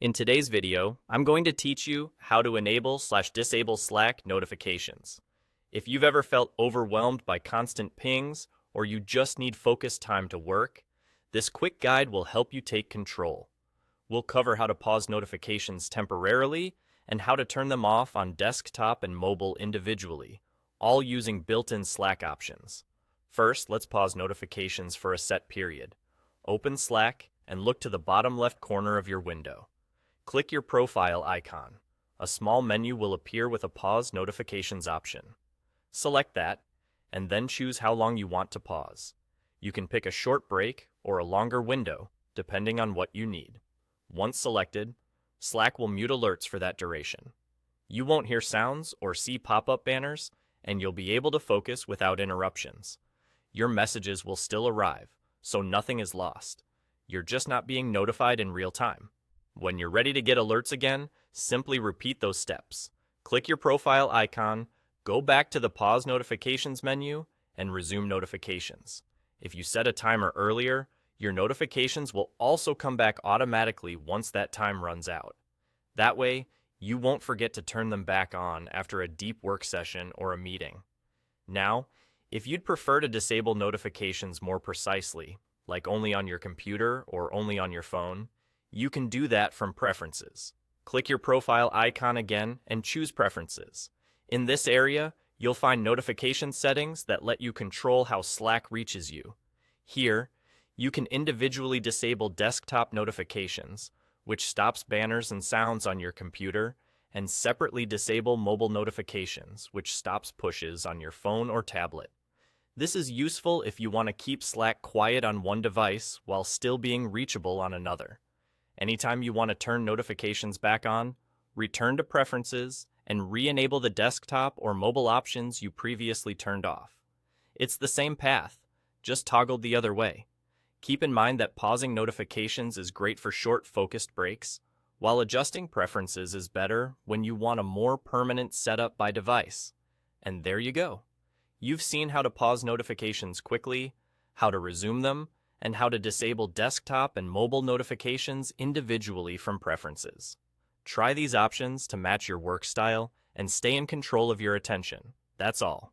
In today's video, I'm going to teach you how to enable/disable Slack notifications. If you've ever felt overwhelmed by constant pings or you just need focused time to work, this quick guide will help you take control. We'll cover how to pause notifications temporarily and how to turn them off on desktop and mobile individually, all using built-in Slack options. First, let's pause notifications for a set period. Open Slack and look to the bottom left corner of your window. Click your profile icon. A small menu will appear with a pause notifications option. Select that, and then choose how long you want to pause. You can pick a short break or a longer window, depending on what you need. Once selected, Slack will mute alerts for that duration. You won't hear sounds or see pop-up banners, and you'll be able to focus without interruptions. Your messages will still arrive, so nothing is lost. You're just not being notified in real time. When you're ready to get alerts again, simply repeat those steps. Click your profile icon, go back to the Pause Notifications menu, and resume notifications. If you set a timer earlier, your notifications will also come back automatically once that time runs out. That way, you won't forget to turn them back on after a deep work session or a meeting. Now, if you'd prefer to disable notifications more precisely, like only on your computer or only on your phone, you can do that from Preferences. Click your profile icon again and choose Preferences. In this area, you'll find notification settings that let you control how Slack reaches you. Here, you can individually disable desktop notifications, which stops banners and sounds on your computer, and separately disable mobile notifications, which stops pushes on your phone or tablet. This is useful if you want to keep Slack quiet on one device while still being reachable on another. Anytime you want to turn notifications back on, return to Preferences and re-enable the desktop or mobile options you previously turned off. It's the same path, just toggled the other way. Keep in mind that pausing notifications is great for short, focused breaks, while adjusting preferences is better when you want a more permanent setup by device. And there you go. You've seen how to pause notifications quickly, how to resume them, and how to disable desktop and mobile notifications individually from Preferences. Try these options to match your work style and stay in control of your attention. That's all.